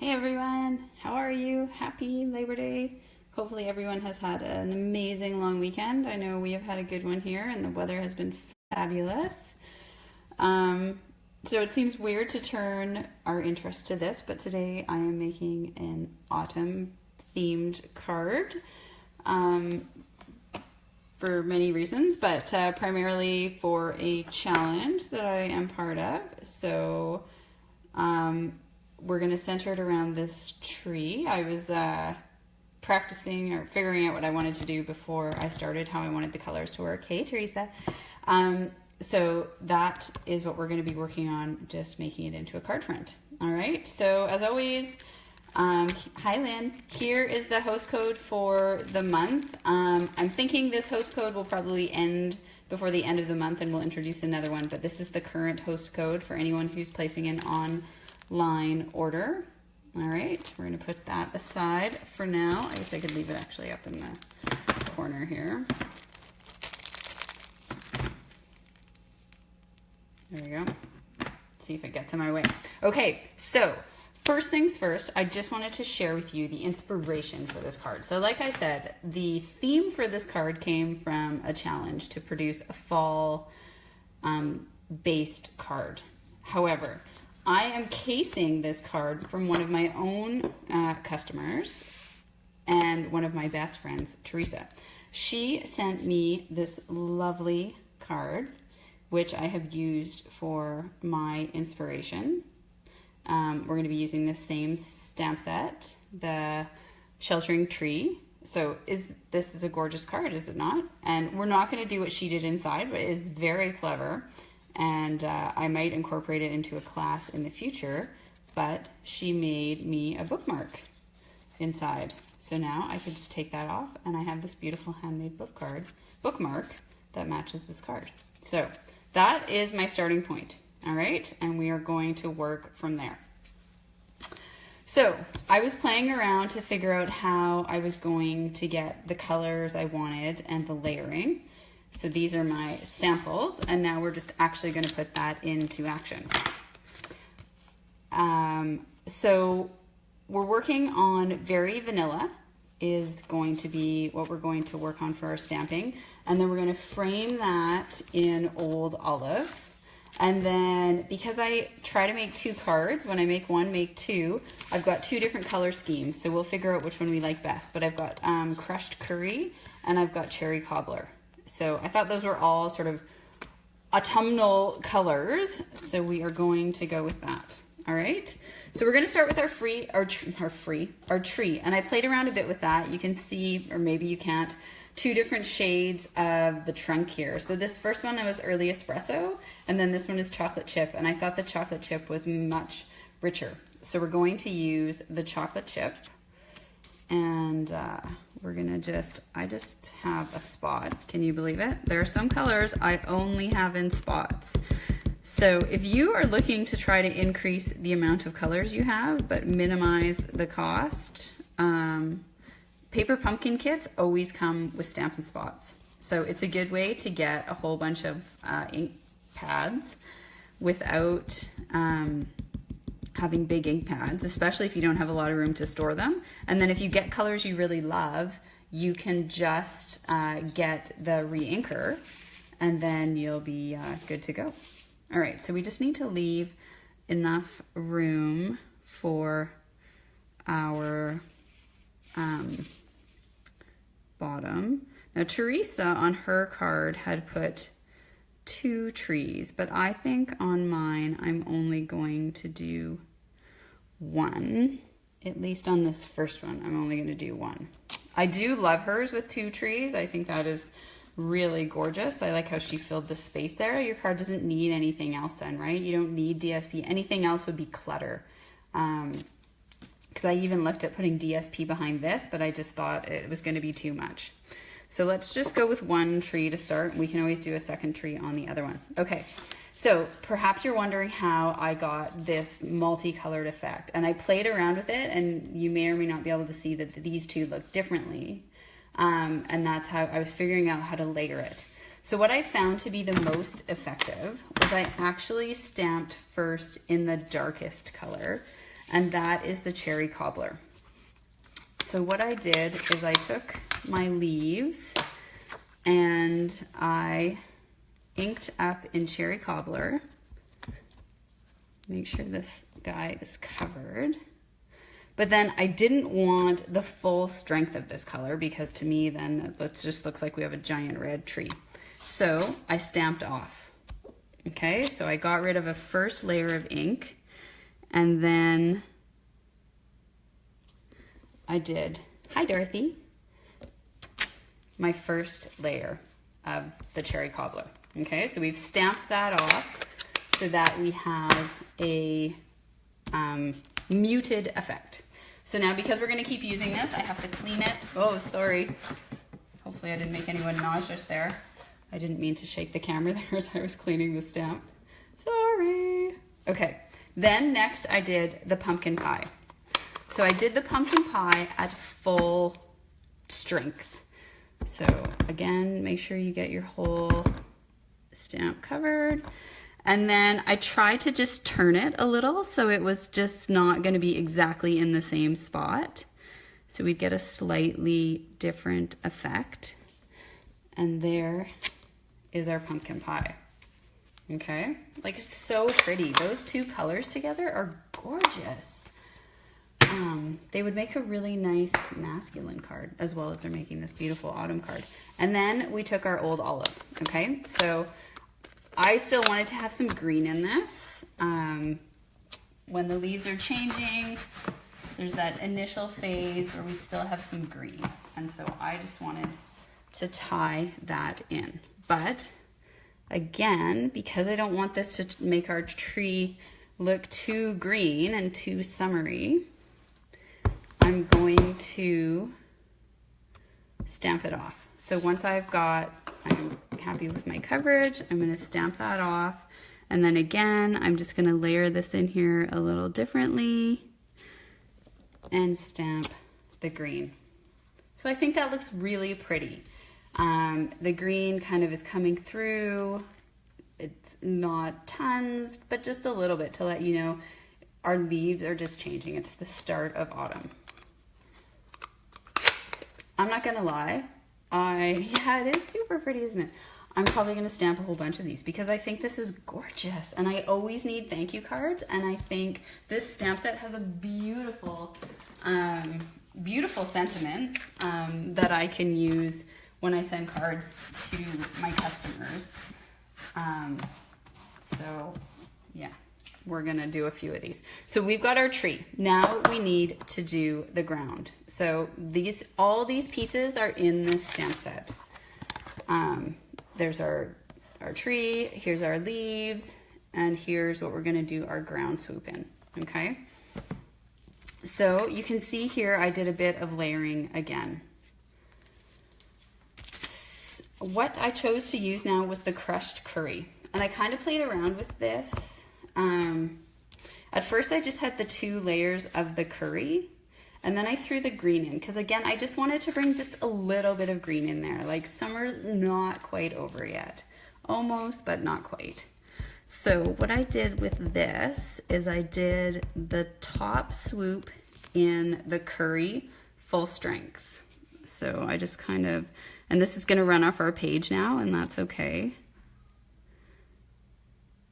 Hey everyone, how are you? Happy Labor Day. Hopefully everyone has had an amazing long weekend. I know we have had a good one here and the weather has been fabulous. So it seems weird to turn our interest to this, but today I am making an autumn themed card for many reasons, but primarily for a challenge that I am part of. So we're going to center it around this tree. I was practicing or figuring out what I wanted to do before I started, how I wanted the colors to work. Hey, Teresa. So that is what we're going to be working on, just making it into a card front. All right. So as always, hi Lynn. Here is the host code for the month. I'm thinking this host code will probably end before the end of the month and we'll introduce another one, but this is the current host code for anyone who's placing an online order. All right, we're going to put that aside for now. I guess I could leave it actually up in the corner here. There we go. See if it gets in my way. Okay, so first things first, I just wanted to share with you the inspiration for this card. So like I said, the theme for this card came from a challenge to produce a fall based card. However, I am casing this card from one of my own customers and one of my best friends, Teresa. She sent me this lovely card, which I have used for my inspiration. We're going to be using the same stamp set, the Sheltering Tree. So this is a gorgeous card, is it not? And we're not going to do what she did inside, but it is very clever. And I might incorporate it into a class in the future, but she made me a bookmark inside. So now I could just take that off and I have this beautiful handmade bookmark that matches this card. So that is my starting point, all right? And we are going to work from there. So I was playing around to figure out how I was going to get the colors I wanted and the layering. So these are my samples, and now we're just actually going to put that into action. So we're working on Very Vanilla is going to be what we're going to work on for our stamping. And then we're going to frame that in Old Olive. And then because I try to make two cards, when I make one, make two, I've got two different color schemes. So we'll figure out which one we like best. But I've got Crushed Curry and I've got Cherry Cobbler. So I thought those were all sort of autumnal colors. So we are going to go with that. All right. So we're going to start with our tree. And I played around a bit with that. You can see, or maybe you can't, two different shades of the trunk here. So this first one was early espresso, and then this one is chocolate chip. And I thought the chocolate chip was much richer. So we're going to use the chocolate chip. And we're gonna I just have a spot. Can you believe it? There are some colors I only have in spots. So if you are looking to try to increase the amount of colors you have, but minimize the cost, paper pumpkin kits always come with Stampin' Spots. So it's a good way to get a whole bunch of ink pads without having big ink pads, especially if you don't have a lot of room to store them. And then if you get colors you really love, you can just get the re-inker and then you'll be good to go. All right, so we just need to leave enough room for our bottom. Now Teresa on her card had put 2 trees, but I think on mine I'm only going to do 1. At least on this first one, I'm only going to do 1. I do love hers with 2 trees. I think that is really gorgeous. I like how she filled the space there. Your card doesn't need anything else then, right? You don't need DSP. Anything else would be clutter. Because I even looked at putting DSP behind this, but I just thought it was going to be too much. So let's just go with 1 tree to start. We can always do a second tree on the other one. Okay, so perhaps you're wondering how I got this multicolored effect. And I played around with it, and you may or may not be able to see that these two look differently. And that's how I was figuring out how to layer it. So what I found to be the most effective was I actually stamped first in the darkest color. and that is the cherry cobbler. So what I did is I took my leaves and I inked up in cherry cobbler. Make sure this guy is covered. But then I didn't want the full strength of this color because to me then it just looks like we have a giant red tree. So I stamped off. Okay, so I got rid of a first layer of ink and then I did, hi Dorothy, my first layer of the cherry cobbler. Okay, so we've stamped that off so that we have a muted effect. So now because we're going to keep using this, I have to clean it. Oh, sorry. Hopefully I didn't make anyone nauseous there. I didn't mean to shake the camera there as I was cleaning the stamp. Sorry. Okay, then next I did the pumpkin pie. So I did the pumpkin pie at full strength. So again, make sure you get your whole stamp covered. And then I tried to just turn it a little so it was just not going to be exactly in the same spot. So we'd get a slightly different effect. And there is our pumpkin pie. Okay, like it's so pretty. Those two colors together are gorgeous. They would make a really nice masculine card as well as they're making this beautiful autumn card. And then we took our old olive. Okay, so I still wanted to have some green in this. When the leaves are changing, there's that initial phase where we still have some green. And so I just wanted to tie that in. But again, because I don't want this to make our tree look too green and too summery, I'm going to stamp it off. So once I'm happy with my coverage, I'm going to stamp that off. And then again, I'm just going to layer this in here a little differently and stamp the green. So I think that looks really pretty. The green kind of is coming through. It's not tons, but just a little bit to let you know our leaves are just changing. It's the start of autumn. I'm not gonna lie, yeah, it is super pretty, isn't it? I'm probably gonna stamp a whole bunch of these because I think this is gorgeous and I always need thank you cards, and I think this stamp set has a beautiful, beautiful sentiments that I can use when I send cards to my customers. So yeah, we're gonna do a few of these. So we've got our tree. Now we need to do the ground. So all these pieces are in this stamp set. There's our tree, here's our leaves, and here's what we're gonna do our ground swoop in, okay? So you can see here I did a bit of layering again. What I chose to use now was the crushed curry, and I kind of played around with this. At first I just had the 2 layers of the curry, and then I threw the green in because again I just wanted to bring just a little bit of green in there. Like summer's not quite over yet, almost, but not quite. So what I did with this is I did the top swoop in the curry full strength. So I just kind of, and this is going to run off our page now, and that's okay.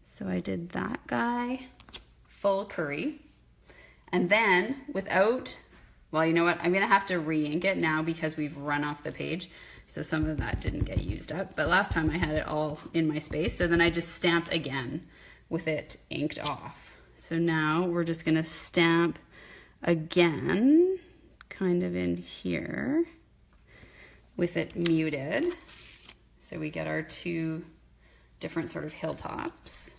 So I did that guy full curry, and then without, well, you know what, I'm going to have to re-ink it now because we've run off the page. So some of that didn't get used up, but last time I had it all in my space. So then I just stamped again with it inked off. So now we're just going to stamp again, kind of in here with it muted. So we get our 2 different sort of hilltops.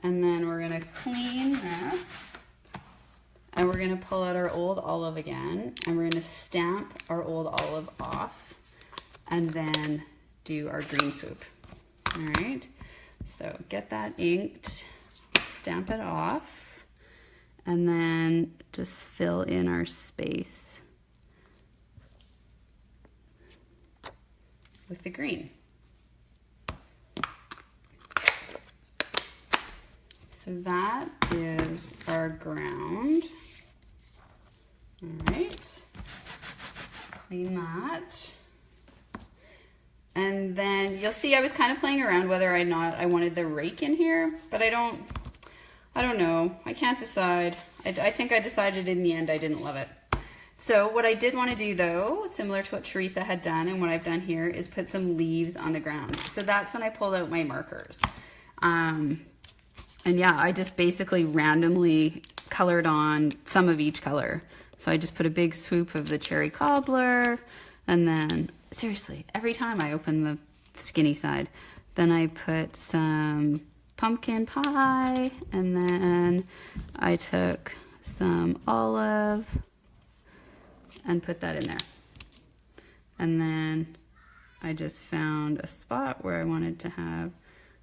And then we're gonna clean this, and we're gonna pull out our old olive again, and we're gonna stamp our old olive off, and then do our green swoop. All right, so get that inked, stamp it off, and then just fill in our space with the green. So that is our ground. All right, clean that. And then you'll see I was kind of playing around whether or not I wanted the rake in here, but I don't know. I can't decide. I think I decided in the end I didn't love it. So what I did want to do though, similar to what Teresa had done and what I've done here, is put some leaves on the ground. So that's when I pulled out my markers. And yeah, I just basically randomly colored on some of each color. So I just put a big swoop of the cherry cobbler, and then seriously, every time I open the skinny side, then I put some pumpkin pie, and then I took some olive and put that in there. And then I just found a spot where I wanted to have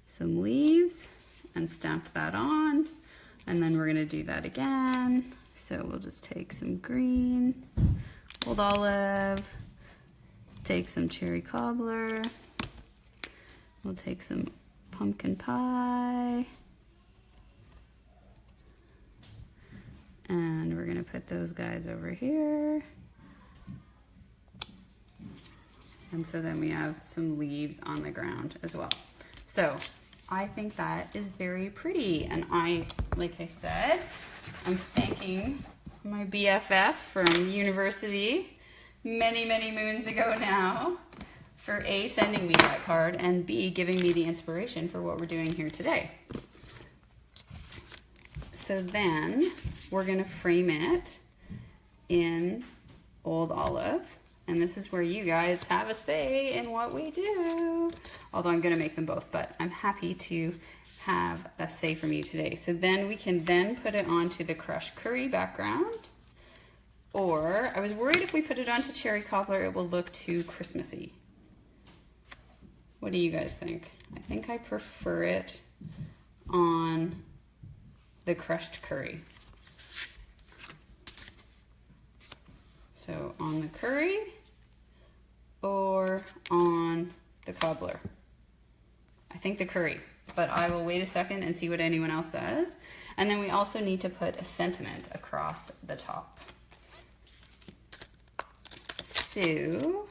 some leaves and stamped that on. And then we're gonna do that again. So we'll just take some green, old olive, take some cherry cobbler, we'll take some pumpkin pie, and we're gonna put those guys over here. And so then we have some leaves on the ground as well. So I think that is very pretty. And like I said, I'm thanking my BFF from university many, many moons ago now for A, sending me that card, and B, giving me the inspiration for what we're doing here today. So then we're gonna frame it in old olive. And this is where you guys have a say in what we do. Although I'm gonna make them both, but I'm happy to have a say from you today. So then we can then put it onto the crushed curry background. Or I was worried if we put it onto cherry cobbler, it will look too Christmassy. What do you guys think? I think I prefer it on the crushed curry. So on the curry or on the cobbler? I think the curry, but I will wait a second and see what anyone else says. And then we also need to put a sentiment across the top. So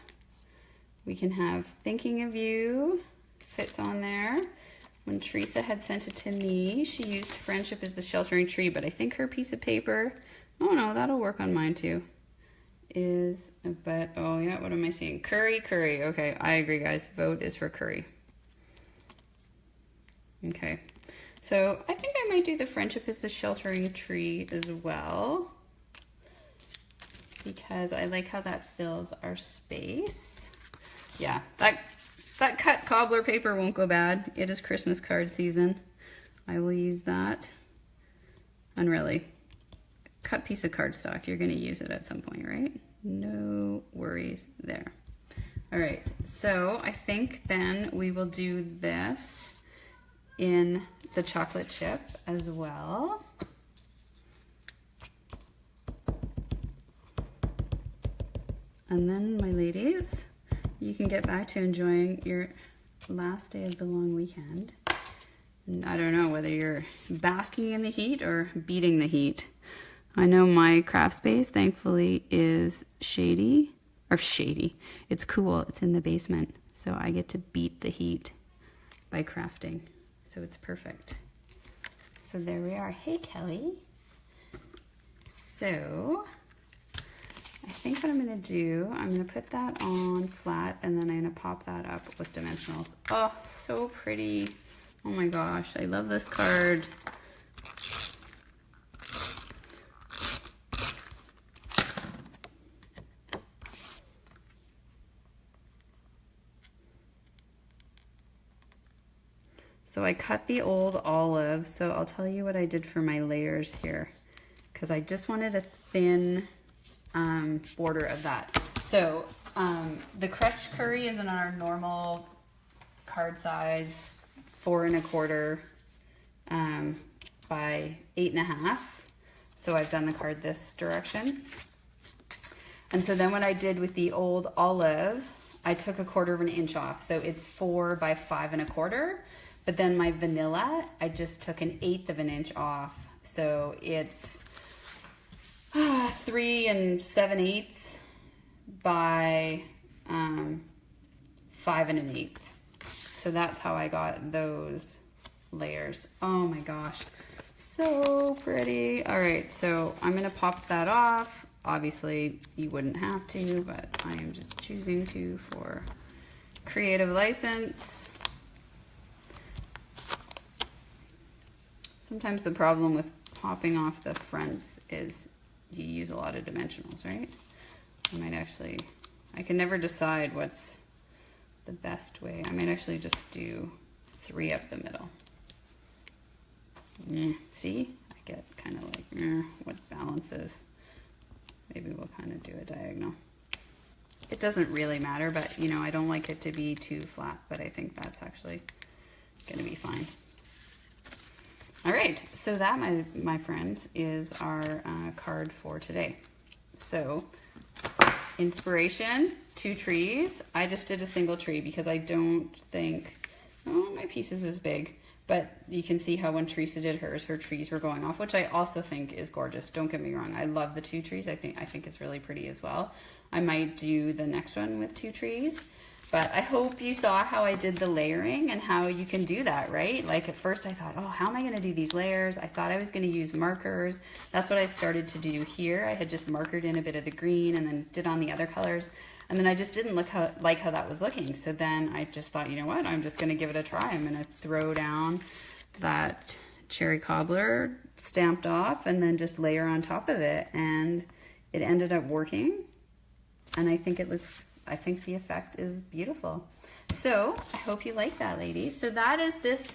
we can have thinking of you fits on there. When Teresa had sent it to me, she used friendship as the sheltering tree, but I think her piece of paper, oh no, that'll work on mine too, is, but oh yeah, what am I seeing? Curry, curry. Okay, I agree guys, vote is for curry. Okay, so I think I might do the friendship is the sheltering tree as well, because I like how that fills our space. Yeah, that cut cobbler paper won't go bad. It is Christmas card season. I will use that. And really, cut piece of cardstock, you're gonna use it at some point, right? No worries there. All right, so I think then we will do this in the chocolate chip as well. And then, my ladies, you can get back to enjoying your last day of the long weekend. And I don't know whether you're basking in the heat or beating the heat. I know my craft space, thankfully, is shady. It's cool, it's in the basement. So I get to beat the heat by crafting. So it's perfect. So there we are. Hey, Kelly. So I think what I'm gonna do, I'm gonna put that on flat and then I'm gonna pop that up with dimensionals. Oh, so pretty. Oh my gosh, I love this card. So I cut the old olive, so I'll tell you what I did for my layers here, because I just wanted a thin border of that. So the crushed curry is in our normal card size, 4 1/4 by 8 1/2. So I've done the card this direction. And so then what I did with the old olive, I took 1/4 inch off. So it's 4 by 5 1/4. But then my vanilla, I just took 1/8 of an inch off. So it's 3 7/8 by 5 1/8. So that's how I got those layers. Oh my gosh, so pretty. All right, so I'm gonna pop that off. Obviously you wouldn't have to, but I am just choosing to for creative license. Sometimes the problem with popping off the fronts is you use a lot of dimensionals, right? I can never decide what's the best way. I might actually just do 3 up the middle. See, I get kind of like what balances. Maybe we'll kind of do a diagonal. It doesn't really matter, but you know, I don't like it to be too flat, but I think that's actually gonna be fine. All right, so that, my friends, is our card for today. So, inspiration, 2 trees. I just did a single tree because I don't think, oh, my piece is as big. But you can see how when Teresa did hers, her trees were going off, which I also think is gorgeous. Don't get me wrong. I love the 2 trees. I think it's really pretty as well. I might do the next one with 2 trees. But I hope you saw how I did the layering and how you can do that, right? Like at first I thought, oh, how am I going to do these layers? I thought I was going to use markers. That's what I started to do here. I had just markered in a bit of the green and then did on the other colors. And then I just didn't like how that was looking. So then I just thought, you know what? I'm just going to give it a try. I'm going to throw down that cherry cobbler stamped off and then just layer on top of it. And it ended up working. And I think the effect is beautiful. So I hope you like that, ladies. So that is this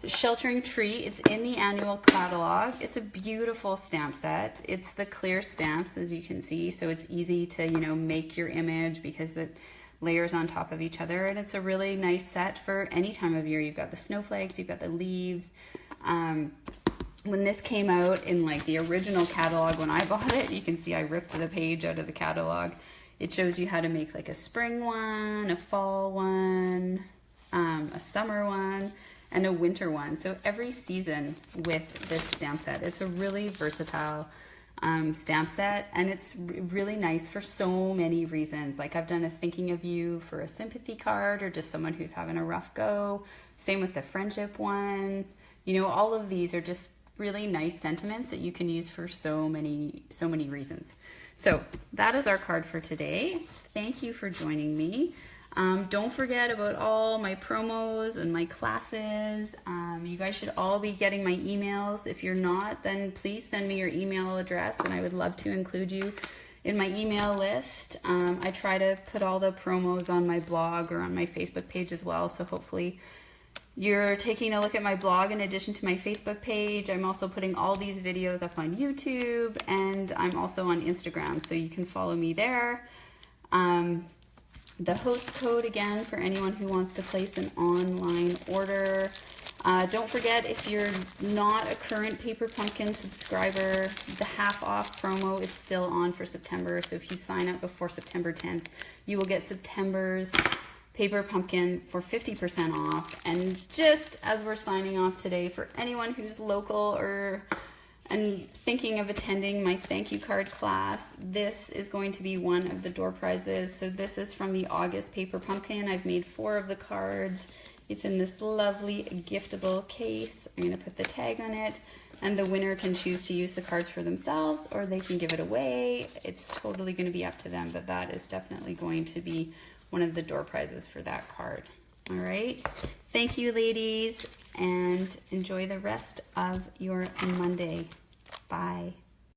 sheltering tree. It's in the annual catalog. It's a beautiful stamp set. It's the clear stamps, as you can see. So it's easy to, you know, make your image because it layers on top of each other. And it's a really nice set for any time of year. You've got the snowflakes, you've got the leaves. When this came out in like the original catalog, when I bought it, you can see I ripped the page out of the catalog. It shows you how to make like a spring one, a fall one, a summer one, and a winter one. So every season with this stamp set. It's a really versatile stamp set, and it's really nice for so many reasons. Like I've done a thinking of you for a sympathy card or just someone who's having a rough go. Same with the friendship one. You know, all of these are just really nice sentiments that you can use for so many reasons. So that is our card for today. Thank you for joining me. Don't forget about all my promos and my classes. You guys should all be getting my emails. If you're not, then please send me your email address and I would love to include you in my email list. I try to put all the promos on my blog or on my Facebook page as well. So hopefully you're taking a look at my blog in addition to my Facebook page. I'm also putting all these videos up on YouTube, and I'm also on Instagram, so you can follow me there. The host code again for anyone who wants to place an online order. Don't forget, if you're not a current Paper Pumpkin subscriber, the half-off promo is still on for September. So if you sign up before September 10th, you will get September's Paper Pumpkin for 50% off. And just as we're signing off today, for anyone who's local and thinking of attending my thank you card class, this is going to be one of the door prizes. So this is from the August Paper Pumpkin. I've made 4 of the cards. It's in this lovely giftable case. I'm going to put the tag on it, and the winner can choose to use the cards for themselves or they can give it away. It's totally going to be up to them, but that is definitely going to be one of the door prizes for that card. All right. Thank you, ladies, and enjoy the rest of your Monday. Bye.